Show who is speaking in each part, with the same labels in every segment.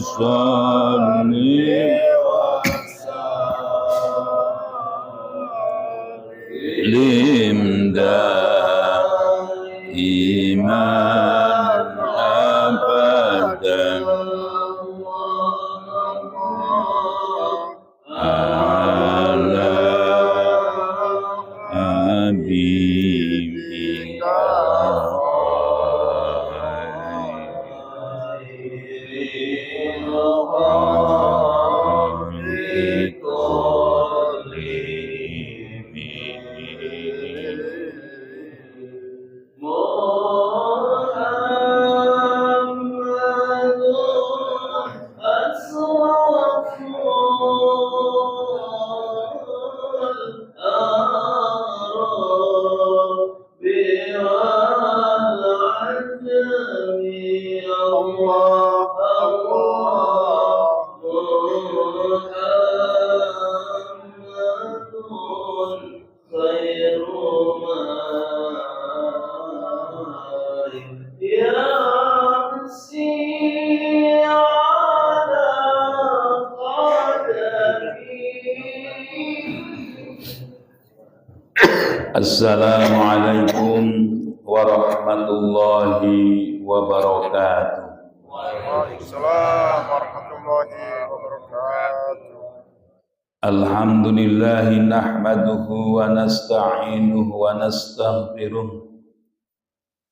Speaker 1: salli limda iman abadan ala habibika Assalamualaikum warahmatullahi wabarakatuh.
Speaker 2: Waalaikumsalam warahmatullahi wabarakatuh.
Speaker 1: Alhamdulillahi nahmaduhu wa nasta'inuhu wa nastaghfiruh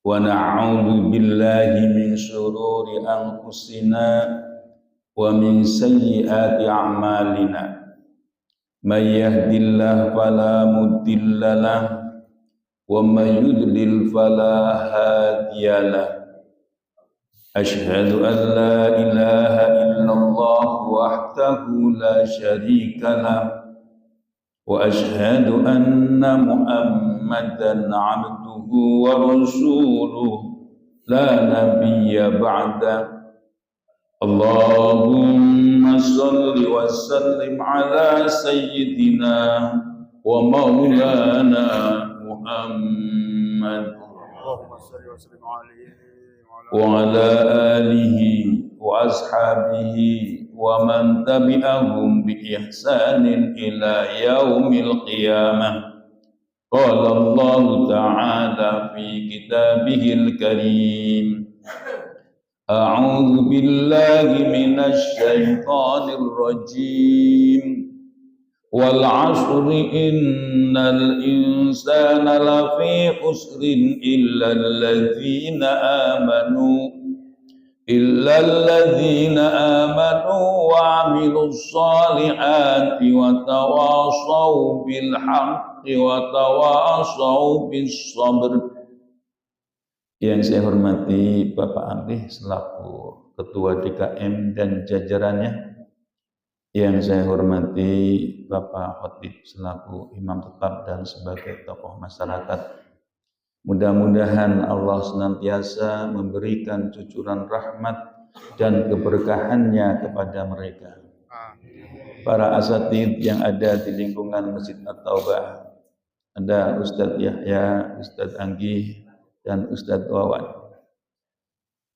Speaker 1: wa na'udzu billahi min shururi anfusina wa min sayyiati a'malina. May yahdihillahu fala mudilla lahu wa may yudlil fala hadiya lahu. Asyhadu an la ilaha illallah wahdahu la syarika lahu wa asyhadu anna Muhammadan 'abduhu wa rasuluhu la nabiyya ba'da. Allahumma salli wa sallim ala sayyidina wa maulana Muhammad
Speaker 2: Allahumma salli wa sallim alaihi
Speaker 1: wa ala alihi wa ashabihi wa man tabi'ahum bi ihsanin ila yaumil qiyamah. Qala Allah ta'ala fi kitabihil karim. A'udzu billahi minasy syaithanir rajim. Wal 'ashri innal insana lafi khusrin illa alladzina amanu wa 'amilus shalihati wa tawashaw bil haqqi wa tawashaw bis sabr. Yang saya hormati Bapak Amri selaku Ketua DKM dan jajarannya, yang saya hormati Bapak Khotib selaku Imam Tetap dan sebagai tokoh masyarakat. Mudah-mudahan Allah senantiasa memberikan cucuran rahmat dan keberkahannya kepada mereka. Para asatidz yang ada di lingkungan Masjid At-Taubah, ada Ustadz Yahya, Ustadz Anggi, dan Ustadz Wawan.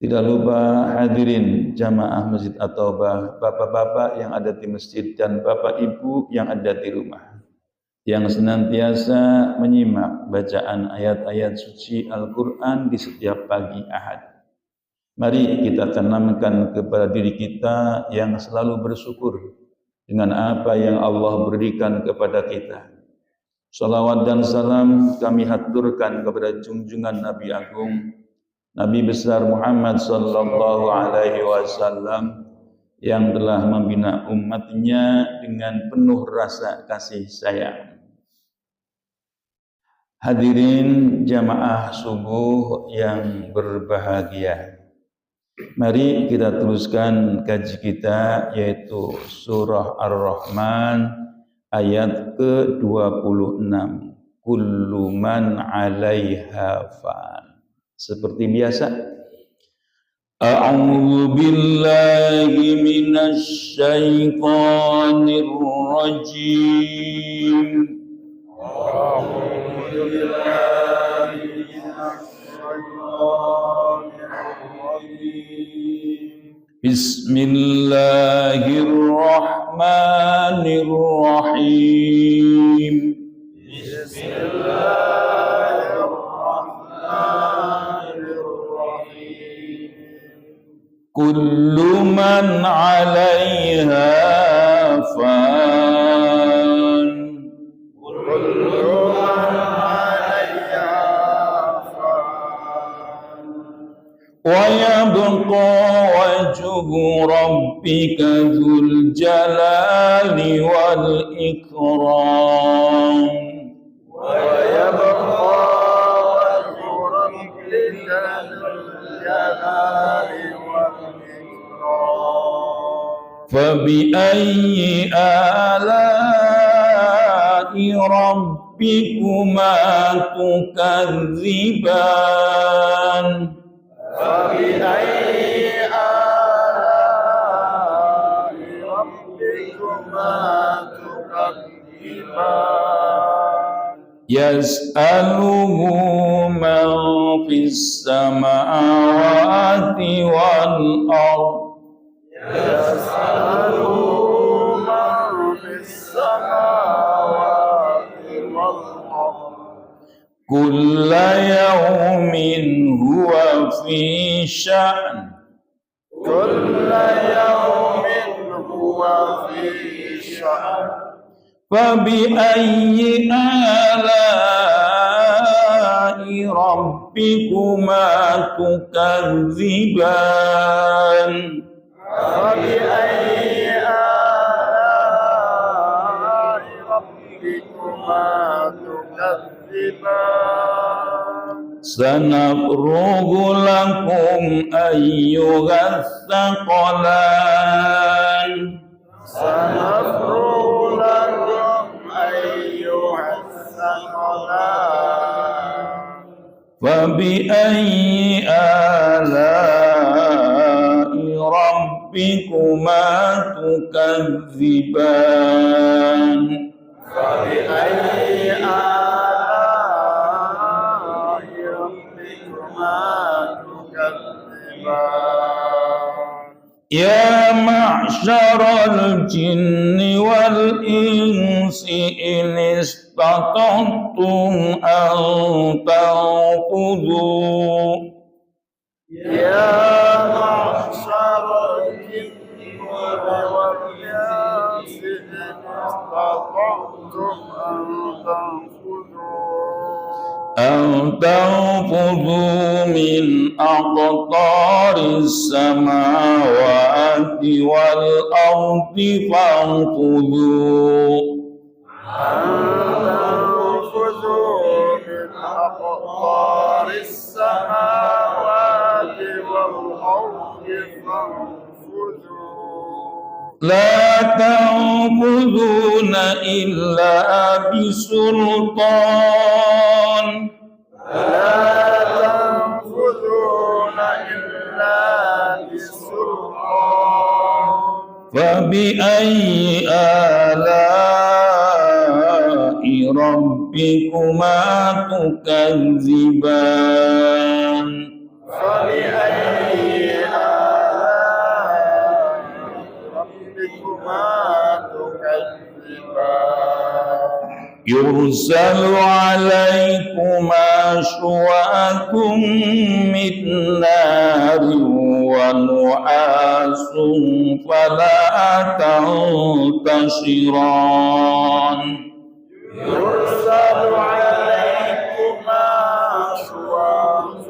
Speaker 1: Tidak lupa hadirin jamaah Masjid At-Taubah, bapak-bapak yang ada di masjid dan bapak ibu yang ada di rumah, yang senantiasa menyimak bacaan ayat-ayat suci Al-Quran di setiap pagi Ahad. Mari kita tanamkan kepada diri kita yang selalu bersyukur dengan apa yang Allah berikan kepada kita. Salawat dan salam kami haturkan kepada junjungan Nabi Agung, Nabi besar Muhammad sallallahu alaihi wasallam yang telah membina umatnya dengan penuh rasa kasih sayang. Hadirin jamaah subuh yang berbahagia, mari kita teruskan kaji kita, yaitu surah Ar-Rahman ayat ke-26. Kullu man 'alaiha fan. Seperti biasa, a'udzu billahi minasy syaithanir rajim. A'udzu billahi minasy syaithanir rajim. Bismillahirrahmanirrahim.
Speaker 2: Bismillahirrahmanirrahim.
Speaker 1: Kullu man 'alaiha fan.
Speaker 2: Kullu man 'alaiha fan.
Speaker 1: Wa yabqa wajhu rabbika dzul jalali wal ikram.
Speaker 2: ويبقى وجه ربك ذو الجلال والإكرام.
Speaker 1: فبأي آلاء ربكما تكذبان.
Speaker 2: فبأي آلاء ربكما تكذبان.
Speaker 1: Yas'aluhu man fis samawati wal ard.
Speaker 2: يسأله من في السماوات والأرض.
Speaker 1: Kulla yawmin huwa fi sha'n.
Speaker 2: كل يوم هو في شأن.
Speaker 1: فبأي آلاء ربكما تكذبان.
Speaker 2: فبأي آلاء ربكما تكذبان.
Speaker 1: سنفرغ لكم أيها الثقلان.
Speaker 2: سنفرغ لكم أيها الثقلان.
Speaker 1: فبأي آلاء ربكما تكذبان.
Speaker 2: فبأي آلاء ربكما تكذبان.
Speaker 1: يا معشر الجن والإنس إن استطعتم أن تنفذوا.
Speaker 2: يا معشر الجن والإنس إن استطعتم أن
Speaker 1: تنفذوا من أقطار السماوات والأرض فانفذوا.
Speaker 2: تنفذوا من أقطار السماوات والأرض فانفذوا.
Speaker 1: لا تنفذون إلا بسلطان.
Speaker 2: لا تنفذون إلا بسلطان.
Speaker 1: فبأي آلاء ربكما تكذبان.
Speaker 2: فبأي آلاء ربكما تكذبان.
Speaker 1: يرسل عليكما شواظ من نار ونحاس فلا تنتصران.
Speaker 2: يرسل عليكما شواظ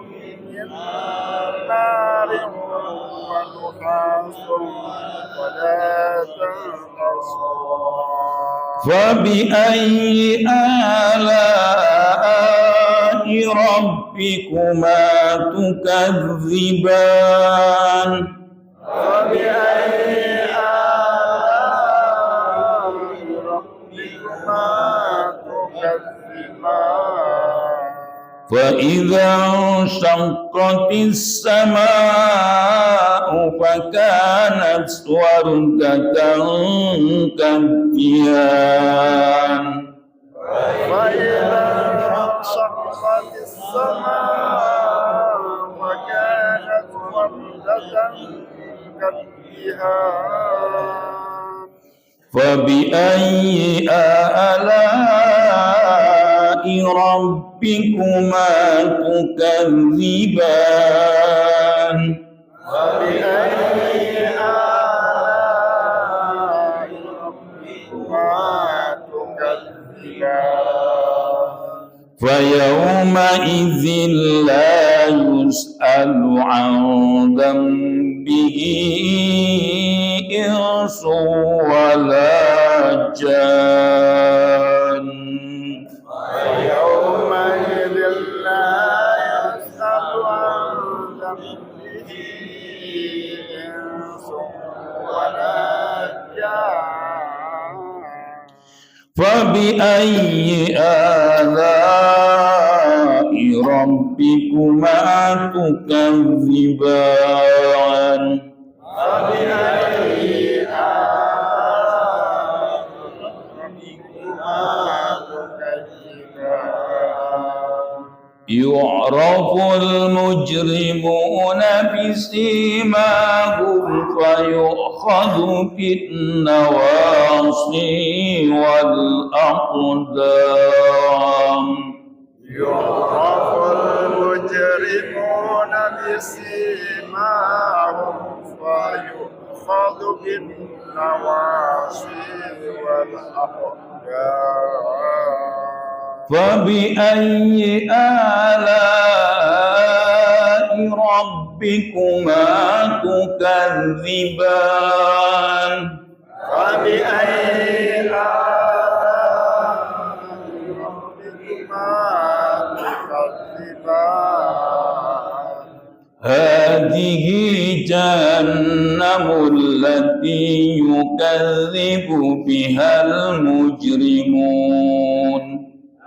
Speaker 2: من نار ونحاس ولا تنتصران.
Speaker 1: فبأي آلاء ربكما تكذبان.
Speaker 2: فبأي آلاء ربكما تكذبان.
Speaker 1: فإذا انشقت السماء فكانت وردة كالدهان.
Speaker 2: فإذا انشقت السماء فكانت وردة كالدهان
Speaker 1: فبأي آلاء ربكما تكذبان
Speaker 2: فبأي آلاء ربكما تكذبان
Speaker 1: فيومئذ لا يسأل عن ذنبه إنس ولا جان
Speaker 2: ويومئذ لا يسأل عن ذنبه إنس ولا جان
Speaker 1: فبأي آلاء ربكما تكذبان
Speaker 2: فبأي آلاء ربكما تكذبان
Speaker 1: يعرف المجرمون بسيماهم فيؤخذ بالنواصي والأقدام
Speaker 2: يعرف المجرمون بسيماهم فيؤخذ بالنواصي والأقدام
Speaker 1: فبأي آلاء ربكما تكذبان
Speaker 2: فبأي آلاء ربكما تكذبان
Speaker 1: هذه جهنم التي يكذب بها المجرمون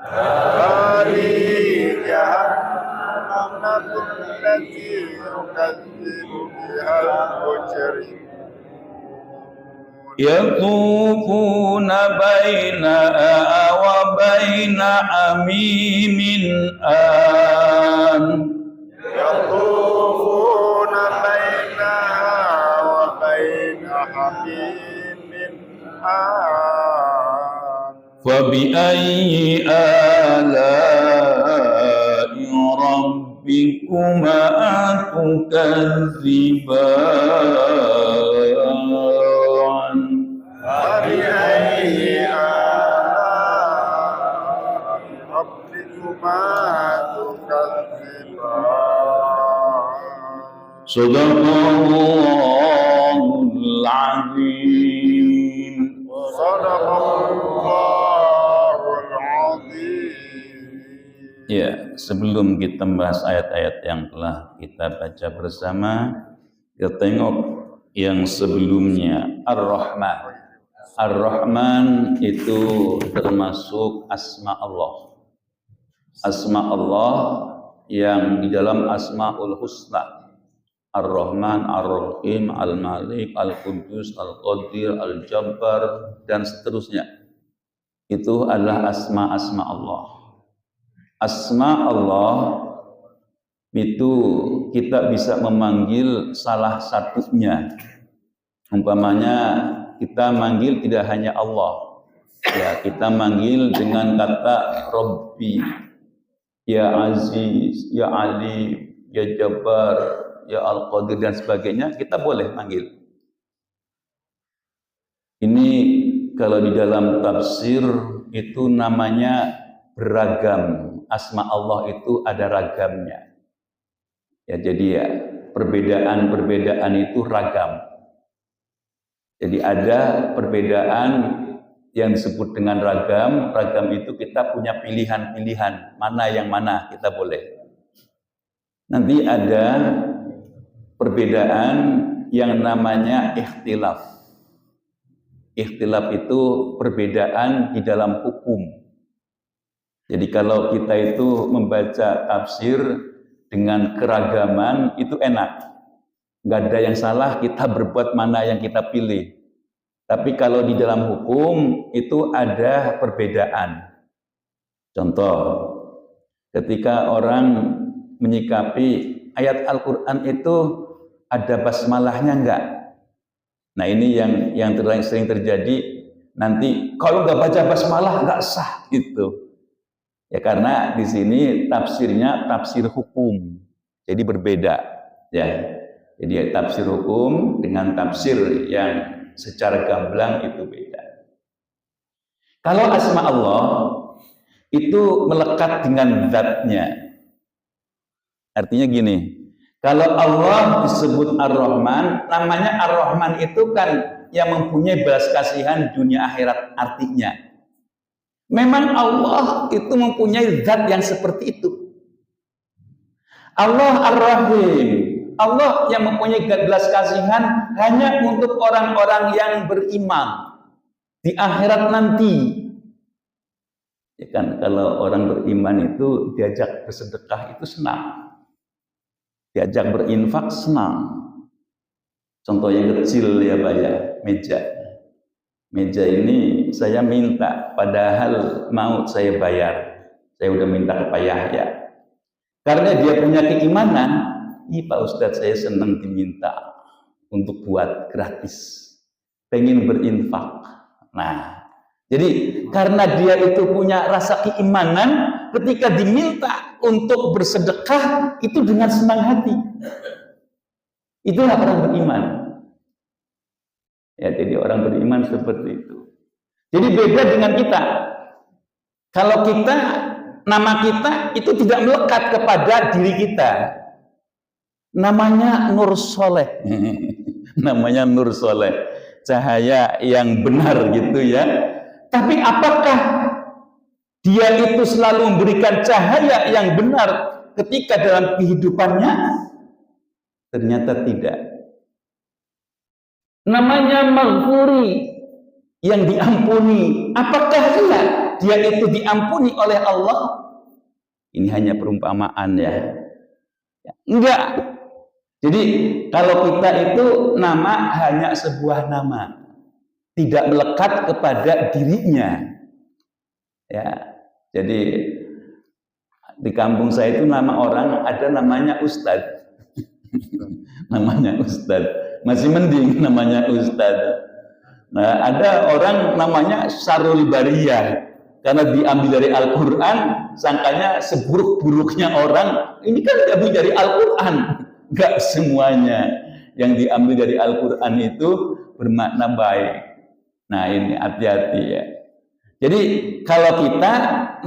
Speaker 2: هذه جهنم التي يكذب بها المجرمون
Speaker 1: يطوفون بينها وبين حميم آن
Speaker 2: يطوفون بينها وبين حميم آن
Speaker 1: فبأي آلاء ربكما تكذبان
Speaker 2: فبأي آلاء ربكما تكذبان
Speaker 1: صدق الله العظيم
Speaker 2: صدق الله العظيم.
Speaker 1: Ya, sebelum kita membahas ayat-ayat yang telah kita baca bersama, kita tengok yang sebelumnya Ar-Rahman. Ar-Rahman itu termasuk asma Allah. Asma Allah yang di dalam Asmaul Husna. Ar-Rahman, Ar-Rahim, Al-Malik, Al-Qudus, Al-Qadir, Al-Jabbar, dan seterusnya. Itu adalah asma-asma Allah. Asma Allah itu kita bisa memanggil salah satunya. Umpamanya kita manggil tidak hanya Allah. Ya, kita manggil dengan kata Rabbi, Ya Aziz, Ya Ali, Ya Jabbar, Ya Al-Qadir dan sebagainya, kita boleh manggil. Ini kalau di dalam tafsir itu namanya beragam. Asma Allah itu ada ragamnya. Ya, jadi ya perbedaan-perbedaan itu ragam. Jadi ada perbedaan yang disebut dengan ragam. Ragam itu kita punya pilihan-pilihan, mana yang mana kita boleh. Nanti ada perbedaan yang namanya ikhtilaf. Ikhtilaf itu perbedaan di dalam hukum. Jadi kalau kita itu membaca tafsir dengan keragaman itu enak. Nggak ada yang salah kita berbuat mana yang kita pilih. Tapi kalau di dalam hukum itu ada perbedaan. Contoh, ketika orang menyikapi ayat Al-Quran itu ada basmalahnya enggak? Nah ini yang sering terjadi, nanti kalau nggak baca basmalah nggak sah gitu. Ya karena di sini tafsirnya tafsir hukum, jadi berbeda ya. Jadi tafsir hukum dengan tafsir yang secara gamblang itu beda. Kalau asma Allah itu melekat dengan zatnya. Artinya gini, kalau Allah disebut Ar-Rahman, namanya Ar-Rahman itu kan yang mempunyai belas kasihan dunia akhirat. Artinya memang Allah itu mempunyai zat yang seperti itu. Allah Ar-Rahim, Allah yang mempunyai belas kasihan hanya untuk orang-orang yang beriman di akhirat nanti. Ya kan, kalau orang beriman itu diajak bersedekah itu senang, diajak berinfak senang. Contoh yang kecil ya Pak ya, meja ini saya minta, padahal mau saya bayar, saya udah minta ke Pak Yahya, karena dia punya keimanan. Pak Ustadz, saya senang diminta untuk buat gratis, pengen berinfak. Nah, jadi karena dia itu punya rasa keimanan, ketika diminta untuk bersedekah itu dengan senang hati. Itulah orang beriman. Ya, jadi orang beriman seperti itu. Jadi beda dengan kita. Kalau kita, nama kita itu tidak melekat kepada diri kita. Namanya Nur Soleh. Namanya Nur Soleh. Cahaya yang benar gitu ya. Tapi apakah dia itu selalu memberikan cahaya yang benar ketika dalam kehidupannya? Ternyata tidak. Namanya maghfuri, yang diampuni. Apakah dia itu diampuni oleh Allah? Ini hanya perumpamaan ya. Enggak. Jadi kalau kita itu nama hanya sebuah nama, tidak melekat kepada dirinya. Ya, jadi di kampung saya itu nama orang ada namanya Ustadz. Namanya Ustadz, masih mending namanya Ustadz. Nah, ada orang namanya Syarul Bariyah, karena diambil dari Al-Quran, sangkanya seburuk-buruknya orang. Ini kan diambil dari Al-Quran. Enggak semuanya yang diambil dari Al-Quran itu bermakna baik. Nah, ini hati-hati ya. Jadi kalau kita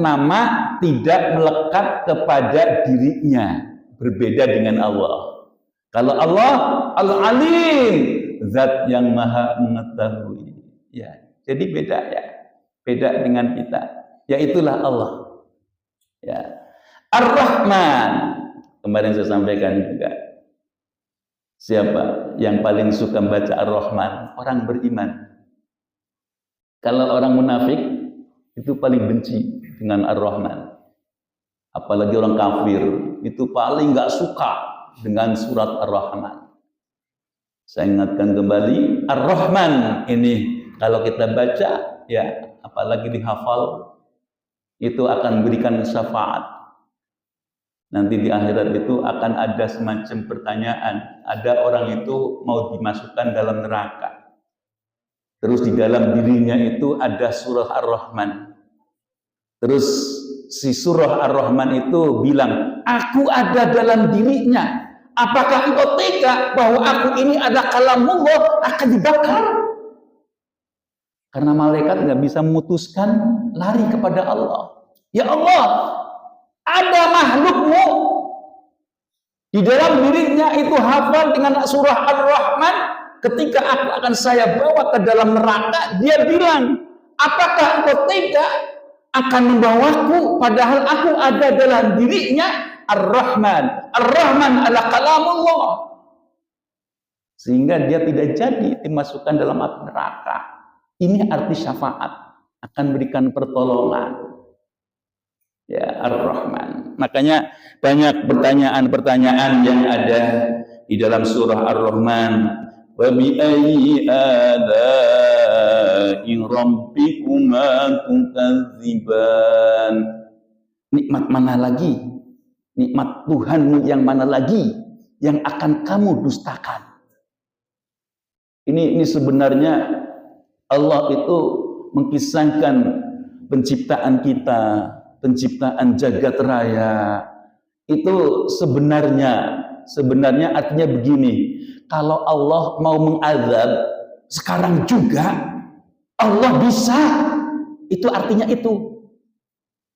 Speaker 1: nama tidak melekat kepada dirinya, berbeda dengan Allah. Kalau Allah Al-Alim, zat yang maha mengetahui. Ya, jadi beda ya. Beda dengan kita. Ya itulah Allah. Ya. Ar-Rahman. Kemarin saya sampaikan juga. Siapa yang paling suka membaca Ar-Rahman? Orang beriman. Kalau orang munafik itu paling benci dengan Ar-Rahman. Apalagi orang kafir itu paling nggak suka dengan surat Ar-Rahman. Saya ingatkan kembali, Ar-Rahman ini kalau kita baca, ya apalagi dihafal, itu akan memberikan syafaat. Nanti di akhirat itu akan ada semacam pertanyaan. Ada orang itu mau dimasukkan dalam neraka. Terus di dalam dirinya itu ada surah Ar-Rahman. Terus si surah Ar-Rahman itu bilang, aku ada dalam dirinya. Apakah engkau tega bahwa aku ini ada kalamullah akan dibakar? Karena malaikat nggak bisa memutuskan lari kepada Allah. Ya Allah, ada makhlukmu di dalam dirinya itu hafal dengan surah Ar-Rahman. Ketika aku akan saya bawa ke dalam neraka, dia bilang, apakah engkau tega akan membawaku padahal aku ada dalam dirinya Ar-Rahman. Ar-Rahman adalah kalamullah. Sehingga dia tidak jadi dimasukkan dalam api neraka. Ini arti syafaat, akan berikan pertolongan. Ya, Ar-Rahman. Makanya banyak pertanyaan-pertanyaan yang ada di dalam surah Ar-Rahman. Wa bi ayyi ala'i rabbikuma tukadziban. Nikmat mana lagi? Nikmat Tuhanmu yang mana lagi yang akan kamu dustakan. Ini sebenarnya Allah itu mengkisahkan penciptaan kita, penciptaan jagat raya. Itu sebenarnya artinya begini, kalau Allah mau mengazab sekarang juga Allah bisa. Itu artinya itu.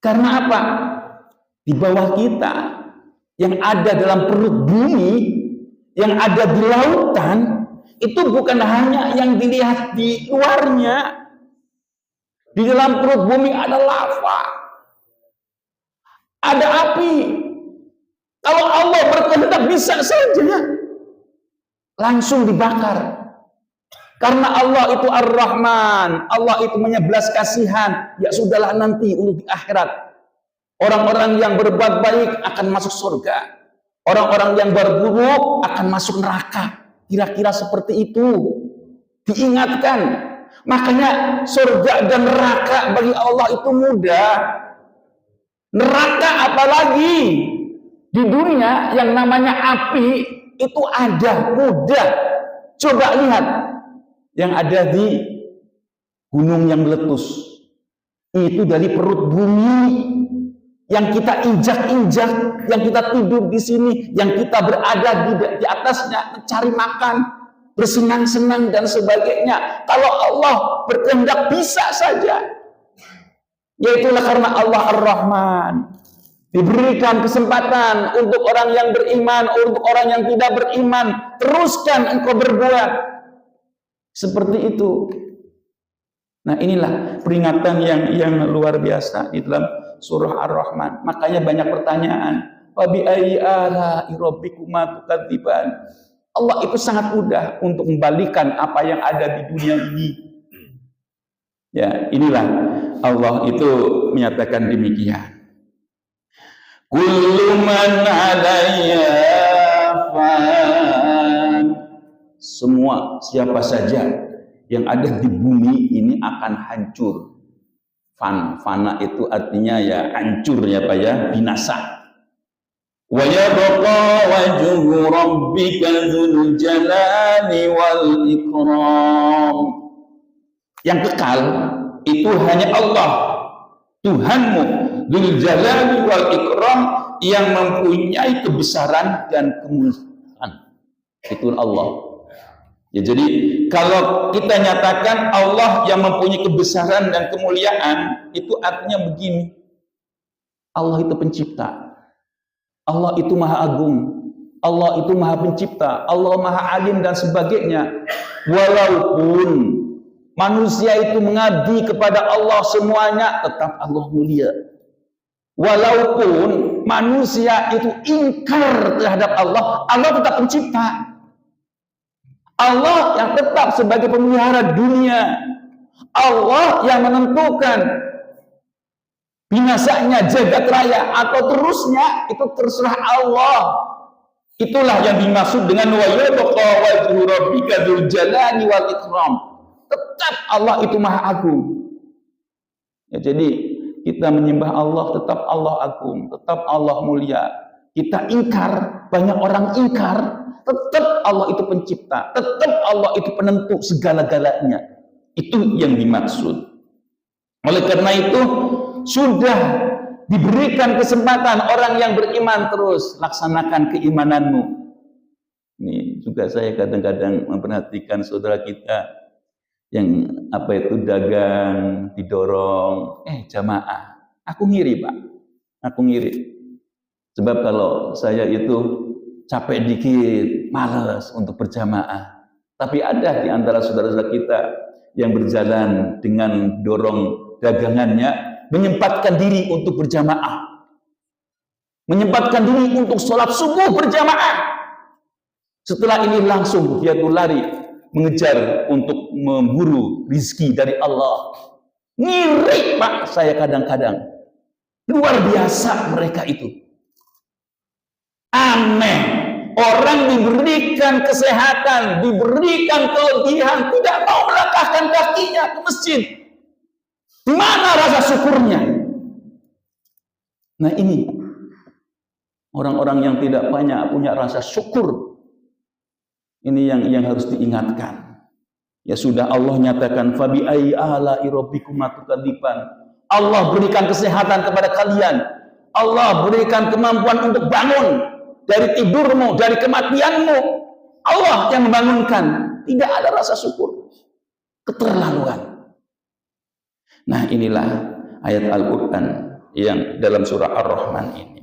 Speaker 1: Karena apa? Di bawah kita, yang ada dalam perut bumi, yang ada di lautan, itu bukan hanya yang dilihat di luarnya. Di dalam perut bumi ada lava, ada api. Kalau Allah berkehendak bisa saja langsung dibakar. Karena Allah itu Ar-Rahman, Allah itu menyebelas kasihan. Ya sudahlah, nanti untuk di akhirat orang-orang yang berbuat baik akan masuk surga, orang-orang yang berburuk akan masuk neraka. Kira-kira seperti itu diingatkan. Makanya surga dan neraka bagi Allah itu mudah. Neraka apalagi di dunia yang namanya api itu ada, mudah. Coba lihat yang ada di gunung yang meletus, itu dari perut bumi yang kita injak-injak, yang kita tidur di sini, yang kita berada di atasnya mencari makan, bersenang-senang dan sebagainya. Kalau Allah berkehendak bisa saja. Yaitulah karena Allah Ar-Rahman. Diberikan kesempatan untuk orang yang beriman, untuk orang yang tidak beriman, teruskan engkau berbuat seperti itu. Nah, inilah peringatan yang luar biasa di dalam surah Ar-Rahman. Makanya banyak pertanyaan. Wa bi ayyi ala'i rabbikuma tukadziban. Allah itu sangat mudah untuk membalikan apa yang ada di dunia ini. Ya, inilah Allah itu menyatakan demikian. Kullu man 'alayha fan. Semua siapa saja yang ada di bumi ini akan hancur. Fana itu artinya ya hancur ya Pak ya, binasa. Wa yabqa wajhu rabbika dzul jalali wal ikram. Yang kekal itu hanya Allah, Tuhanmu, dzul jalali wal ikram, yang mempunyai kebesaran dan kemuliaan. Itu Allah. Ya, jadi kalau kita nyatakan Allah yang mempunyai kebesaran dan kemuliaan, itu artinya begini. Allah itu pencipta. Allah itu maha agung. Allah itu maha pencipta. Allah maha alim dan sebagainya. Walaupun manusia itu mengabdi kepada Allah semuanya, tetap Allah mulia. Walaupun manusia itu ingkar terhadap Allah, Allah tetap pencipta. Allah yang tetap sebagai pemelihara dunia. Allah yang menentukan binasanya jagat raya atau terusnya, itu terserah Allah. Itulah yang dimaksud dengan wa yabqa wajhu rabbika dzul jalali wal ikram. Tetap Allah itu maha agung. Ya, jadi kita menyembah Allah, tetap Allah agung, tetap Allah mulia. Kita ingkar, banyak orang ingkar, tetap Allah itu pencipta, tetap Allah itu penentu segala-galanya. Itu yang dimaksud. Oleh karena itu sudah diberikan kesempatan orang yang beriman, terus laksanakan keimananmu. Ini juga saya kadang-kadang memperhatikan saudara kita yang dagang, didorong, jamaah. Aku ngiri Pak, aku ngiri. Sebab kalau saya itu capek dikit, malas untuk berjamaah. Tapi ada di antara saudara-saudara kita yang berjalan dengan dorong dagangannya, menyempatkan diri untuk berjamaah, menyempatkan diri untuk sholat subuh berjamaah. Setelah ini langsung dia tuh lari mengejar untuk memburu rizki dari Allah. Ngiri Pak saya kadang-kadang. Luar biasa mereka itu. Aneh. Orang diberikan kesehatan, diberikan kelebihan, tidak mau melangkahkan kakinya ke masjid. Di mana rasa syukurnya? Nah ini Orang-orang yang tidak banyak punya rasa syukur. Ini yang harus diingatkan. Ya sudah, Allah nyatakan fabi ayyi ala'i rabbikuma tukadziban. Allah berikan kesehatan kepada kalian. Allah berikan kemampuan untuk bangun dari tidurmu, dari kematianmu. Allah yang membangunkan. Tidak ada rasa syukur. Keterlaluan. Nah, inilah ayat Al-Quran yang dalam surah Ar-Rahman ini.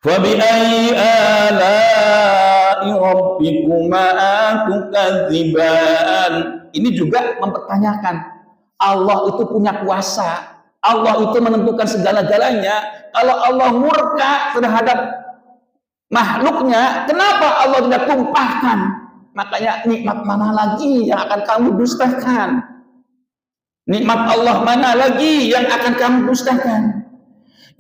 Speaker 1: Fabi'ayyi ala'i rabbikuma tukadziban. Ini juga mempertanyakan, Allah itu punya kuasa, Allah itu menentukan segala-galanya. Kalau Allah murka terhadap makhluknya, kenapa Allah tidak tumpahkan? Makanya nikmat mana lagi yang akan kamu dustakan? Nikmat Allah mana lagi yang akan kamu dustakan?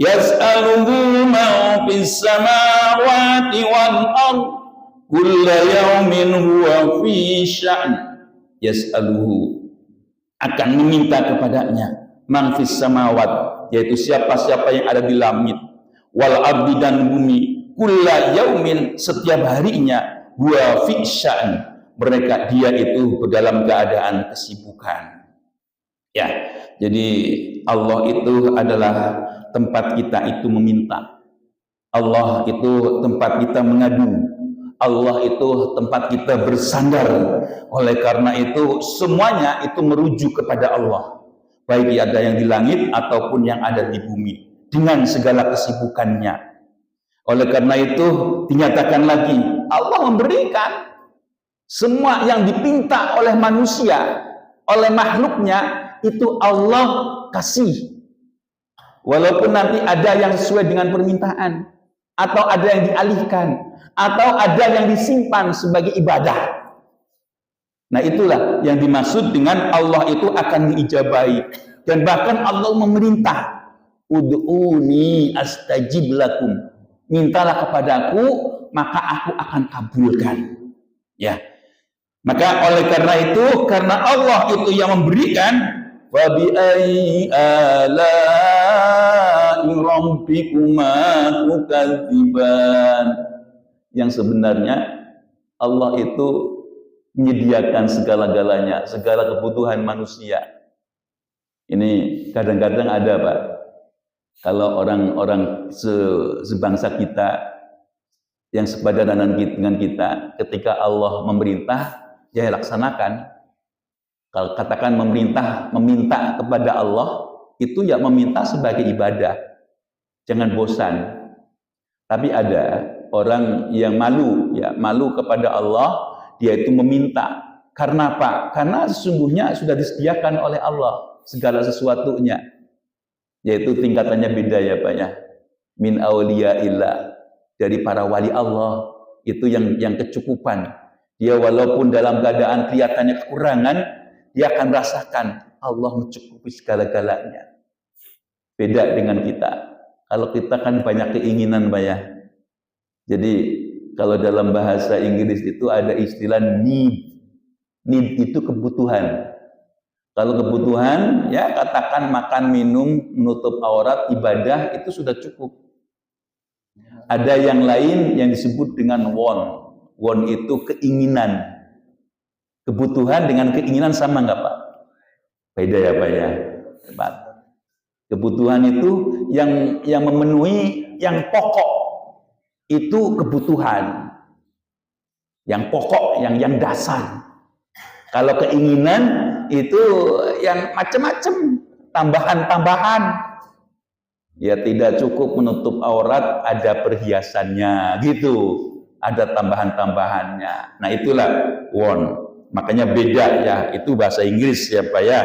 Speaker 1: Yas'aluhu ma fis samawati wal ard kulla yawmin huwa fi sya'n. Yas'aluhu, akan meminta kepadanya, man fis samawat, yaitu siapa-siapa yang ada di langit, wal ardi, dan bumi, kulla yaumin, setiap harinya, huwa fi sya'n, mereka dia itu dalam keadaan kesibukan. Ya, jadi Allah itu adalah tempat kita itu meminta. Allah itu tempat kita mengadu. Allah itu tempat kita bersandar. Oleh karena itu semuanya itu merujuk kepada Allah. Baik ada yang di langit ataupun yang ada di bumi. Dengan segala kesibukannya. Oleh karena itu dinyatakan lagi, Allah memberikan semua yang dipinta oleh manusia, oleh makhluknya, itu Allah kasih. Walaupun nanti ada yang sesuai dengan permintaan, atau ada yang dialihkan, atau ada yang disimpan sebagai ibadah. Nah, itulah yang dimaksud dengan Allah itu akan diijabahi. Dan bahkan Allah memerintah, ud'uni astajib lakum, mintalah kepadaku maka aku akan kabulkan. Ya, maka oleh karena itu, karena Allah itu yang memberikan, fabi ayyi ala'i rabbikuma tukadziban, yang sebenarnya Allah itu menyediakan segala-galanya, segala kebutuhan manusia. Ini kadang-kadang ada, Pak, kalau orang-orang sebangsa kita yang sepadan dengan kita, ketika Allah memerintah, ya laksanakan. Kalau katakan meminta kepada Allah, itu ya meminta sebagai ibadah. Jangan bosan. Tapi ada orang yang malu kepada Allah, dia itu meminta. Karena apa? Karena sesungguhnya sudah disediakan oleh Allah segala sesuatunya. Yaitu tingkatannya beda ya Pak ya. Min auliyaillah, dari para wali Allah, itu yang kecukupan. Dia walaupun dalam keadaan kelihatannya kekurangan, dia akan rasakan Allah mencukupi segala-galanya. Beda dengan kita. Kalau kita kan banyak keinginan Pak ya. Jadi kalau dalam bahasa Inggris itu ada istilah need. Need itu kebutuhan. Kalau kebutuhan, ya katakan makan, minum, menutup aurat, ibadah, itu sudah cukup. Ada yang lain yang disebut dengan want. Want itu keinginan. Kebutuhan dengan keinginan sama nggak Pak? Beda ya Pak ya? Tepat. Kebutuhan itu yang memenuhi yang pokok. Itu kebutuhan. Yang pokok, yang dasar. Kalau keinginan itu yang macam-macam, tambahan-tambahan. Ya tidak cukup menutup aurat, ada perhiasannya gitu. Ada tambahan-tambahannya. Nah itulah want. Makanya beda ya, itu bahasa Inggris ya Pak ya.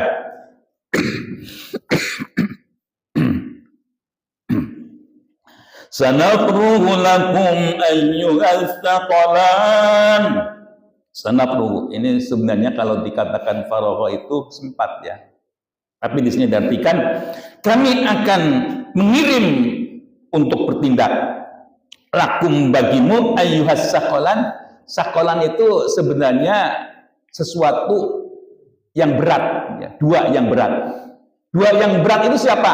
Speaker 1: Sanafruhu lakum ayyuhas tsaqalan. Sanafruhu, ini sebenarnya kalau dikatakan faragha itu sempat ya. Tapi di sini diartikan kami akan mengirim untuk bertindak. Lakum bagimu ayyuhas tsaqalan. Tsaqalan itu sebenarnya sesuatu yang berat, ya. Dua yang berat. Dua yang berat itu siapa?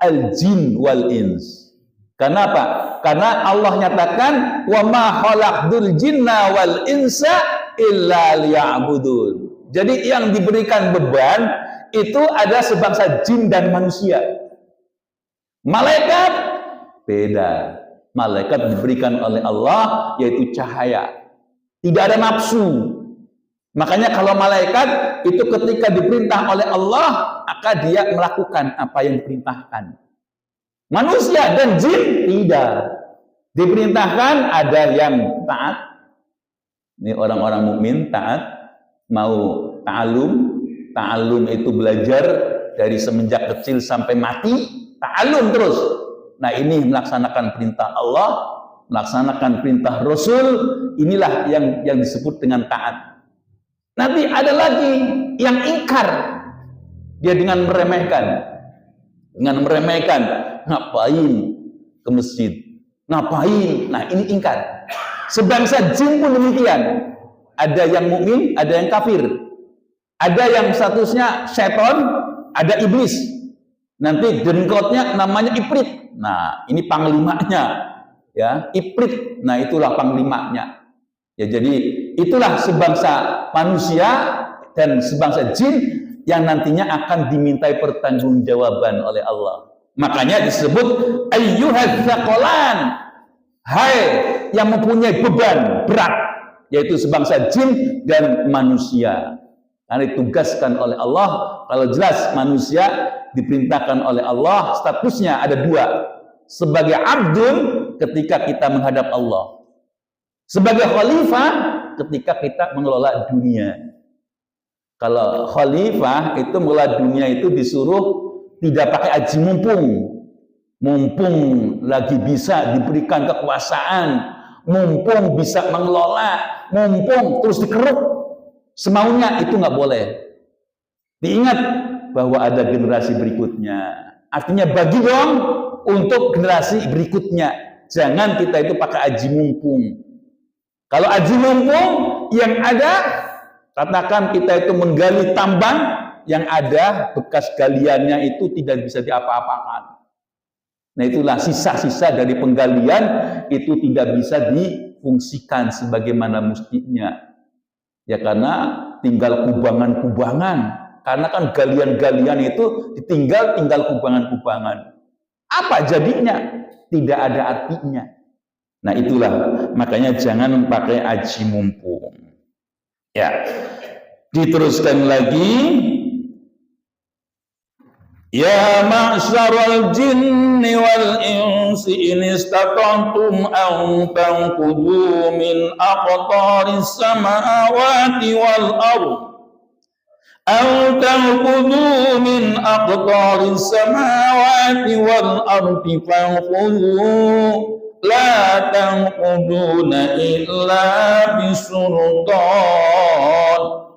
Speaker 1: Al-jin wal ins. Karena apa? Karena Allah nyatakan wa ma khalaqtul jinna wal insa illa liya'budun. Jadi yang diberikan beban itu ada sebangsa jin dan manusia. Malaikat beda. Malaikat diberikan oleh Allah yaitu cahaya. Tidak ada nafsu. Makanya kalau malaikat itu ketika diperintah oleh Allah, maka dia melakukan apa yang diperintahkan. Manusia dan jin tidak. Diperintahkan ada yang taat. Ini orang-orang mukmin taat, mau ta'alum. Ta'alum itu belajar dari semenjak kecil sampai mati, ta'alum terus. Nah, ini melaksanakan perintah Allah, melaksanakan perintah Rasul, inilah yang disebut dengan taat. Nanti ada lagi yang ingkar. Dia dengan meremehkan. Ngapain ke masjid? Ngapain? Nah, ini ingkar. Sebangsa jin pun demikian. Ada yang mukmin, ada yang kafir. Ada yang statusnya seton, ada iblis. Nanti dengkotnya namanya Ifrit. Nah, ini panglimanya, ya, Ifrit. Nah, itulah panglimanya. Ya, jadi itulah sebangsa manusia dan sebangsa jin yang nantinya akan dimintai pertanggungjawaban oleh Allah. Makanya disebut ayyuhadz tsaqalan, hai yang mempunyai beban berat, yaitu sebangsa jin dan manusia. Karena ditugaskan oleh Allah. Kalau jelas manusia diperintahkan oleh Allah, statusnya ada dua. Sebagai abdun ketika kita menghadap Allah. Sebagai khalifah ketika kita mengelola dunia. Kalau khalifah itu mengelola dunia itu disuruh tidak pakai aji mumpung. Mumpung lagi bisa diberikan kekuasaan, mumpung bisa mengelola, mumpung terus dikeruk semaunya, itu nggak boleh. Diingat bahwa ada generasi berikutnya. Artinya bagi dong untuk generasi berikutnya. Jangan kita itu pakai aji mumpung. Kalau aji mumpung yang ada, katakan kita itu menggali tambang, yang ada bekas galiannya itu tidak bisa diapa-apakan. Nah, itulah sisa-sisa dari penggalian itu tidak bisa difungsikan sebagaimana mestinya. Ya, karena tinggal kubangan-kubangan. Karena kan galian-galian itu tinggal kubangan-kubangan. Apa jadinya? Tidak ada artinya. Nah, itulah makanya jangan pakai aji mumpung. Ya. Diteruskan lagi. Ya ma'syaral jinni wal insi in istata'tum an tanqudhu min aqtaris samawati wal ardh aw tanqudhu min aqtaris samawati wal ardi fanqudhu la tanquduna illa bisultan.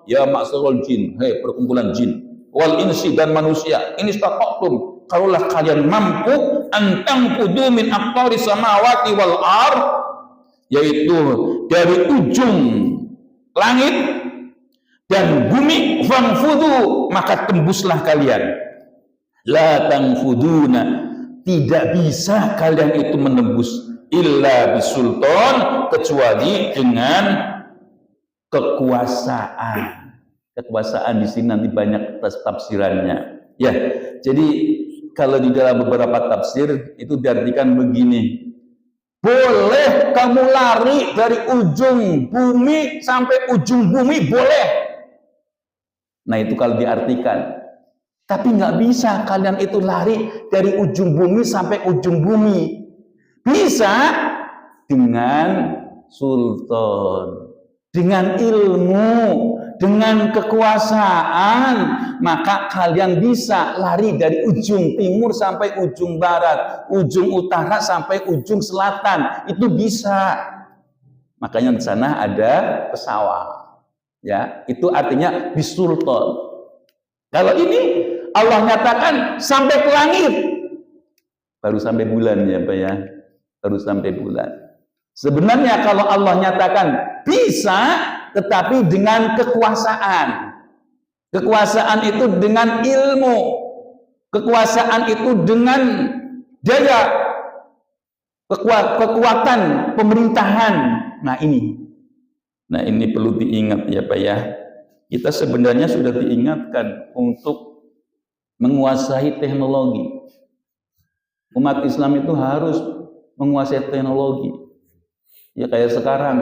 Speaker 1: Ya ma'syaral jin, hei perkumpulan jin wal insi dan manusia, ini istata'tum, kalaulah kalian mampu antang kudu min aqtaris samawati wal ard, yaitu dari ujung langit dan bumi, fanfudu, maka tembuslah kalian. La tangfuduna, tidak bisa kalian itu menembus illa bisultan, kecuali dengan kekuasaan. Kekuasaan di sini nanti banyak tafsirannya. Ya, jadi kalau di dalam beberapa tafsir itu diartikan begini. Boleh kamu lari dari ujung bumi sampai ujung bumi, boleh. Nah, itu kalau diartikan. Tapi nggak bisa kalian itu lari dari ujung bumi sampai ujung bumi. Bisa dengan sultan, dengan ilmu, dengan kekuasaan, maka kalian bisa lari dari ujung timur sampai ujung barat, ujung utara sampai ujung selatan, itu bisa. Makanya di sana ada pesawat, ya, itu artinya bisultan. Kalau ini Allah nyatakan sampai ke langit, baru sampai bulan ya Pak ya, baru sampai bulan. Sebenarnya kalau Allah nyatakan bisa, tetapi dengan kekuasaan. Kekuasaan itu dengan ilmu. Kekuasaan itu dengan daya. kekuatan pemerintahan. Nah ini perlu diingat ya Pak ya. Kita sebenarnya sudah diingatkan untuk menguasai teknologi. Umat Islam itu harus menguasai teknologi. Ya kayak sekarang,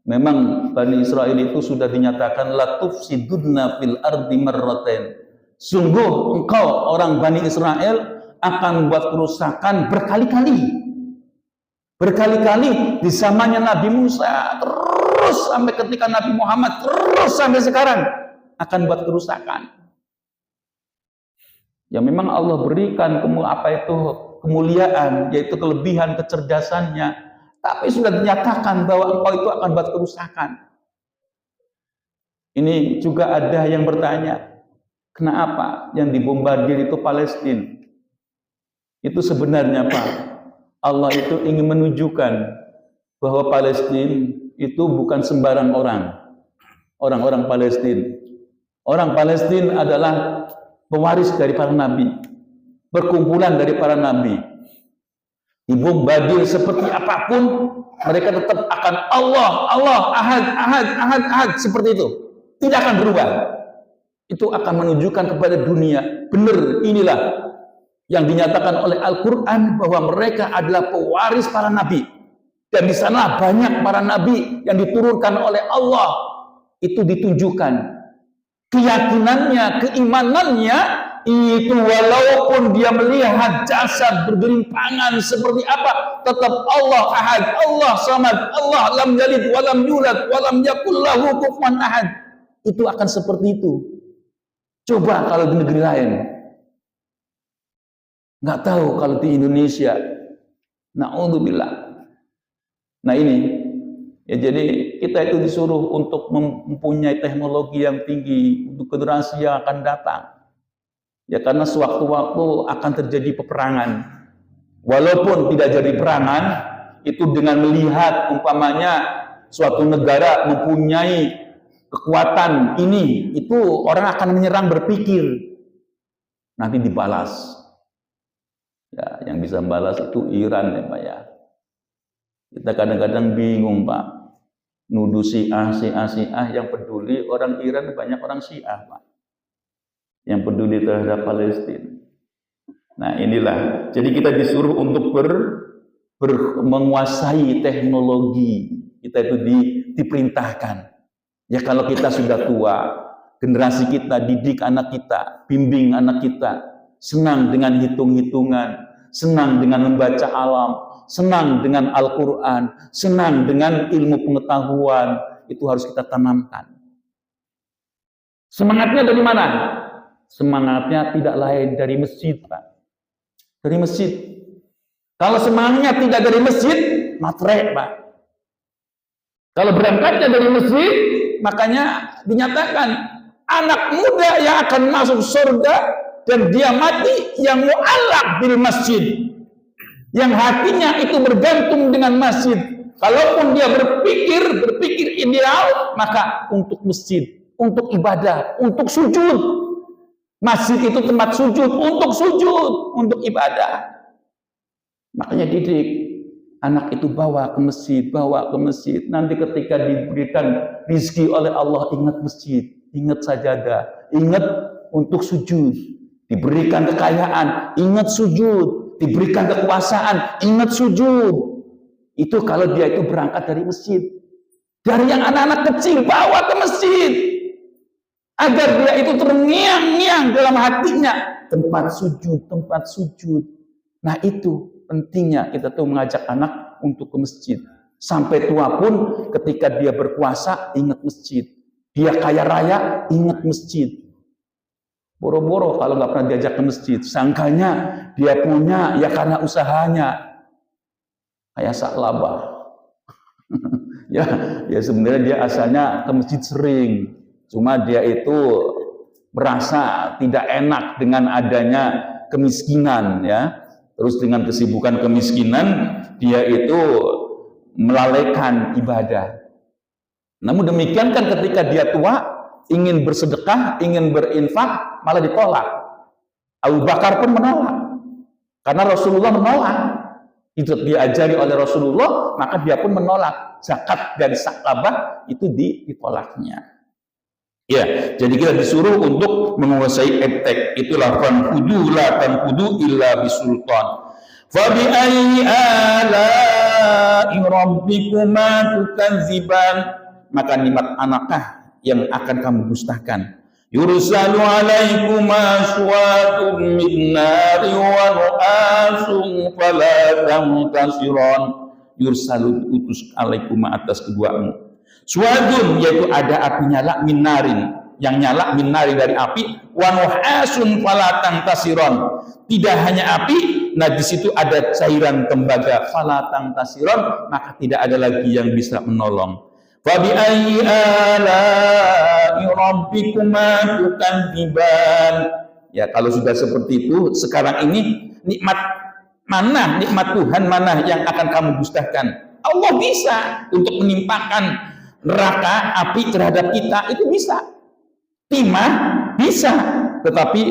Speaker 1: memang Bani Israel itu sudah dinyatakan la tufsiduna fil ardi marratain. Sungguh engkau orang Bani Israel akan buat kerusakan berkali-kali. Berkali-kali di zamannya Nabi Musa, terus sampai ketika Nabi Muhammad, terus sampai sekarang akan buat kerusakan. Ya memang Allah berikan kemuliaan, yaitu kelebihan kecerdasannya, tapi sudah dinyatakan bahwa engkau itu akan buat kerusakan. Ini juga ada yang bertanya, kenapa yang dibombardir itu Palestina? Itu sebenarnya Pak, Allah itu ingin menunjukkan bahwa Palestina itu bukan sembarang orang-orang Palestina. Orang Palestina adalah pewaris dari para nabi, perkumpulan dari para nabi. Dibombardir seperti apapun, mereka tetap akan Allah, ahad, seperti itu. Tidak akan berubah. Itu akan menunjukkan kepada dunia, benar inilah yang dinyatakan oleh Al-Quran bahwa mereka adalah pewaris para nabi. Dan di sana banyak para nabi yang diturunkan oleh Allah. Itu ditunjukkan keyakinannya, keimanannya, itu walaupun dia melihat jasad bergelimpangan seperti apa, tetap Allah ahad, Allah samad, Allah lam yalid walam yulad walam yakul lahu kufuwan ahad. Itu akan seperti itu. Coba kalau di negeri lain. Nggak tahu kalau di Indonesia. Na'udzubillah. Nah ini, ya jadi kita itu disuruh untuk mempunyai teknologi yang tinggi untuk generasi yang akan datang. Ya karena sewaktu-waktu akan terjadi peperangan. Walaupun tidak jadi perangan, itu dengan melihat umpamanya suatu negara mempunyai kekuatan ini, itu orang akan menyerang berpikir. Nanti dibalas. Ya, yang bisa membalas itu Iran ya Pak ya. Kita kadang-kadang bingung Pak. Nuduh Syiah yang peduli orang Iran banyak orang Syiah Pak. Yang peduli terhadap Palestina. Nah inilah. Jadi kita disuruh untuk menguasai teknologi. Kita itu diperintahkan. Ya kalau kita sudah tua, generasi kita didik anak kita, bimbing anak kita. Senang dengan hitung-hitungan, senang dengan membaca alam, senang dengan Al-Quran, senang dengan ilmu pengetahuan, itu harus kita tanamkan. Semangatnya dari mana? Semangatnya tidak lain dari masjid, Pak. Dari masjid. Kalau semangatnya tidak dari masjid, matre, Pak. Kalau berangkatnya dari masjid, makanya dinyatakan anak muda yang akan masuk surga dan dia mati yang mu'allaq bil masjid, yang hatinya itu bergantung dengan masjid. Kalaupun dia berpikir ideal, maka untuk masjid, untuk ibadah, untuk sujud. Masjid itu tempat sujud, untuk ibadah. Makanya didik anak itu bawa ke masjid. Nanti ketika diberikan rizki oleh Allah, ingat masjid, ingat sajadah, ingat untuk sujud. Diberikan kekayaan, ingat sujud. Diberikan kekuasaan, ingat sujud. Itu kalau dia itu berangkat dari masjid. Dari yang anak-anak kecil, bawa ke masjid. Agar dia itu terngiang-ngiang dalam hatinya. Tempat sujud. Nah itu pentingnya kita tuh mengajak anak untuk ke masjid. Sampai tua pun ketika dia berkuasa, ingat masjid. Dia kaya raya, ingat masjid. Boro-boro kalau nggak pernah diajak ke masjid, sangkanya dia punya ya karena usahanya. Kayak Saklabah. ya sebenarnya dia asalnya ke masjid sering. Cuma dia itu merasa tidak enak dengan adanya kemiskinan ya. Terus dengan kesibukan kemiskinan dia itu melalaikan ibadah. Namun demikian kan ketika dia tua ingin bersedekah, ingin berinfak, malah ditolak. Abu Bakar pun menolak. Karena Rasulullah menolak. itu diajari oleh Rasulullah, maka dia pun menolak. Zakat dari Saqabah itu ditolaknya. Ya, jadi kita disuruh untuk menguasai eptek. Itulah tanfudu la tanfudu illa bisultan. Fa bi ayyi ala'i rabbikuma tukadziban? Maka nikmat manakah yang akan kamu dustakan? Yursalu alaikuma syuatun min nari wa nu'asun fala tamtasiran. Yursalu diutus alaikuma atas keduamu. Syuatun yaitu ada api nyala min narin, yang nyala min nari dari api, wa nu'asun fala tamtasiran. Tidak hanya api, nah di situ ada cairan tembaga, fala tamtasiran, maka tidak ada lagi yang bisa menolong. Fa bi ayyi ala'i rabbikuma tukadziban? Ya, kalau sudah seperti itu, sekarang ini nikmat Tuhan mana yang akan kamu dustakan? Allah bisa untuk menimpakan neraka api terhadap kita, itu bisa. Timah bisa, tetapi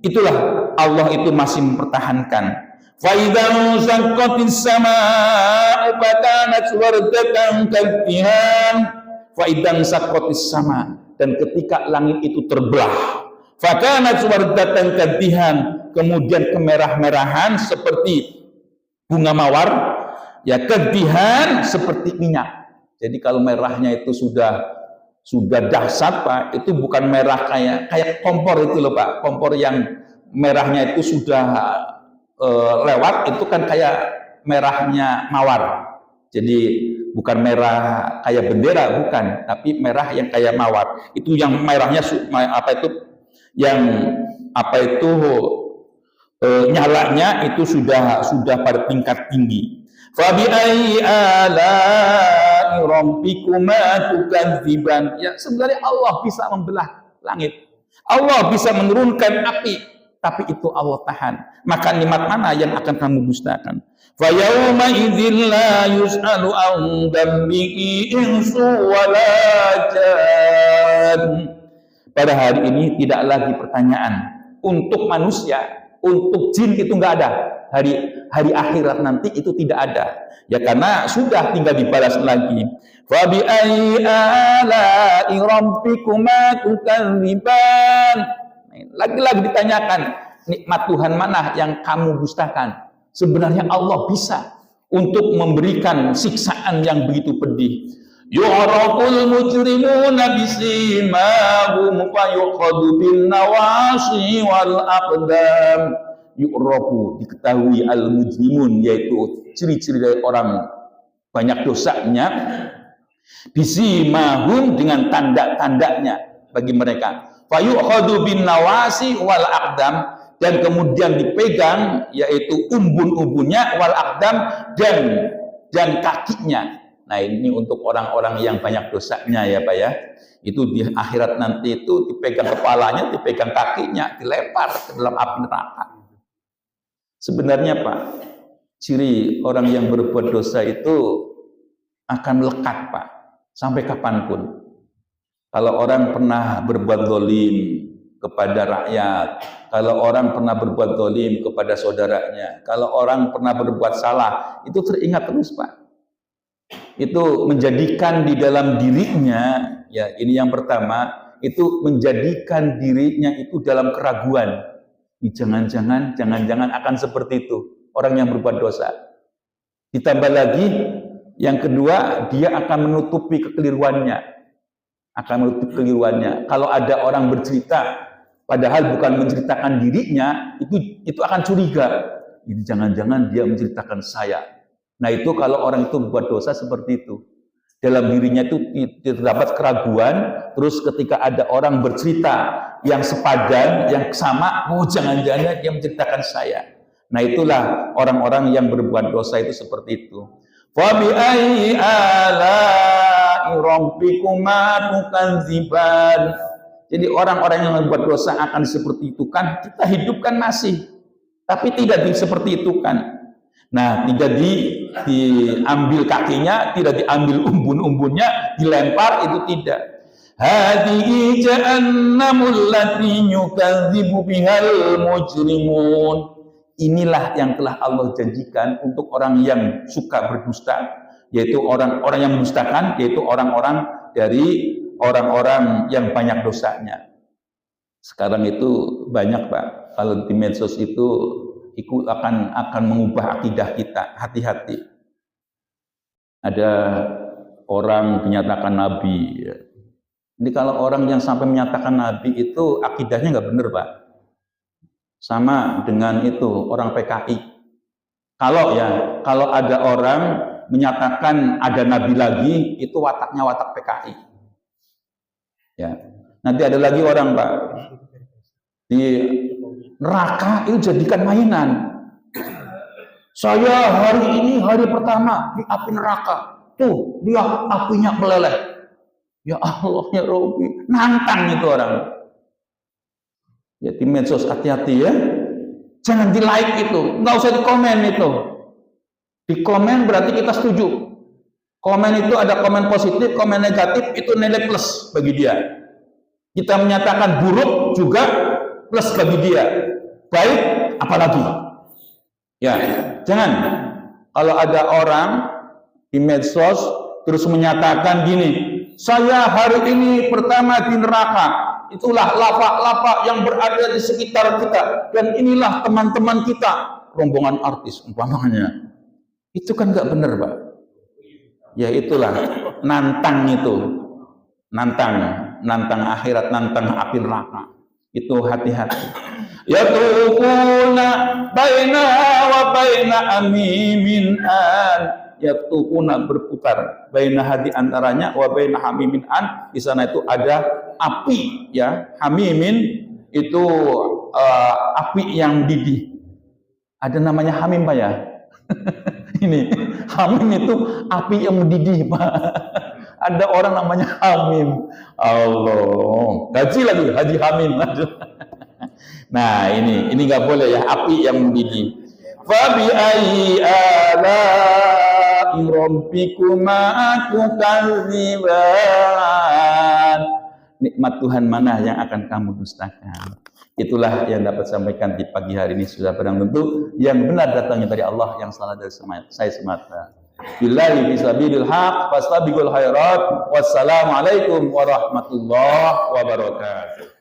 Speaker 1: itulah Allah itu masih mempertahankan. Faidang sangkotis sama upatanat wardatan kaltihan. Faidang sangkotis sama, dan ketika langit itu terbelah, fakanat wardatan kaltihan, kemudian kemerah-merahan seperti bunga mawar, ya kaltihan seperti minyak. Jadi kalau merahnya itu sudah dahsyat Pak, itu bukan merah kayak kompor itu loh Pak, kompor yang merahnya itu sudah lewat, itu kan kayak merahnya mawar. Jadi bukan merah kayak bendera, bukan, tapi merah yang kayak mawar. Itu yang merahnya nyalanya itu sudah pada tingkat tinggi. Fa bi ayyi ala'i rabbikuma tukadziban? Ya, sebenarnya Allah bisa membelah langit. Allah bisa menurunkan api, tapi itu Allah tahan. Maka nikmat mana yang akan kamu dustakan? Fa yauma idzin la yus'alu an dzambihi insu wala jan. Pada hari ini tidak lagi pertanyaan untuk manusia, untuk jin itu enggak ada. Hari akhirat nanti itu tidak ada. Ya karena sudah tinggal dibalas lagi. Fa bi ayyi ala'i rabbikuma tukadziban? Lagi-lagi ditanyakan, nikmat Tuhan mana yang kamu dustakan? Sebenarnya Allah bisa untuk memberikan siksaan yang begitu pedih. Yu'raqul mujrimuna bisimahum fa yuqadu bin nawasi wal aqdam. Yu'raqu, diketahui al mujrimun, yaitu ciri-ciri dari orang banyak dosanya, bisimahum, dengan tanda-tandanya bagi mereka. Fa yuqadu bin nawasi wal aqdam, dan kemudian dipegang, yaitu umbun-umbunnya, wal aqdam, dan kakinya. Nah ini untuk orang-orang yang banyak dosanya ya Pak ya. Itu di akhirat nanti itu dipegang kepalanya, dipegang kakinya, dilempar ke dalam api neraka. Sebenarnya Pak, ciri orang yang berbuat dosa itu akan melekat Pak, sampai kapanpun. Kalau orang pernah berbuat zalim kepada rakyat, kalau orang pernah berbuat zalim kepada saudaranya, kalau orang pernah berbuat salah, itu teringat terus Pak. Itu menjadikan di dalam dirinya, ya ini yang pertama, itu menjadikan dirinya itu dalam keraguan. Jangan-jangan akan seperti itu orang yang berbuat dosa. Ditambah lagi yang kedua, dia akan menutupi kekeliruannya. Kalau ada orang bercerita padahal bukan menceritakan dirinya, itu akan curiga. Ini jangan-jangan dia menceritakan saya. Nah itu kalau orang itu berbuat dosa seperti itu, dalam dirinya itu terdapat keraguan. Terus ketika ada orang bercerita yang sepadan, yang sama, oh jangan-jangan dia menceritakan saya. Nah itulah orang-orang yang berbuat dosa itu seperti itu. Fa bi ayyi ala'i rabbikuma tukadziban? Jadi orang-orang yang berbuat dosa akan seperti itu kan, kita hidupkan masih, tapi tidak seperti itu kan. Nah, tidak diambil kakinya, tidak diambil umbun-umbunnya, dilempar, itu tidak. Hadhihi jahannamul lati yukadzibu bihal mujrimun. inilah yang telah Allah janjikan untuk orang yang suka berdusta, yaitu orang-orang yang mendustakan, yaitu orang-orang dari orang-orang yang banyak dosanya. Sekarang itu banyak, Pak, kalau di medsos itu akan mengubah akidah kita. Hati-hati. Ada orang dinyatakan nabi. Ini kalau orang yang sampai menyatakan nabi itu akidahnya nggak benar, Pak. Sama dengan itu orang PKI. Kalau ada orang menyatakan ada nabi lagi, itu wataknya watak PKI. Ya. Nanti ada lagi orang, Pak, di neraka itu jadikan mainan. Saya hari ini hari pertama di api neraka. Tuh, dia apinya meleleh. Ya Allah, ya Rabbi, nantang itu orang. Ya, di medsos hati-hati ya. Jangan di like itu, nggak usah di komen itu. Di komen berarti kita setuju. Komen itu ada komen positif, komen negatif, itu nilai plus bagi dia. Kita menyatakan buruk juga plus bagi dia. Baik, apalagi. Ya, jangan. Kalau ada orang di medsos terus menyatakan gini, saya hari ini pertama di neraka. Itulah lapa-lapa yang berada di sekitar kita, dan inilah teman-teman kita, rombongan artis umpamanya. Itu kan nggak benar, Pak. Ya itulah nantang itu, nantang akhirat, nantang api neraka. Itu hati-hati. Yatufuna baina wa baina amimin an. Yatufuna berputar baina hadi antaranya wa baina hamimin an. Di sana itu ada api, ya. Hamimin itu api yang mendidih. Ada namanya hamim, Pak, ya. Ini hamim itu api yang mendidih, Pak. Ada orang namanya hamim. Allah, haji hamim. Nah, ini nggak boleh ya, api yang mendidih. Fa bi ayyi ala'i rabbikuma tukadziban. Nikmat Tuhan mana yang akan kamu dustakan? Itulah yang dapat sampaikan di pagi hari ini. Sudah barang tentu yang benar datangnya dari Allah, yang salah dari saya semata. Billahi fisabilil haq fastabiqul khairat. Wassalamualaikum warahmatullahi wabarakatuh.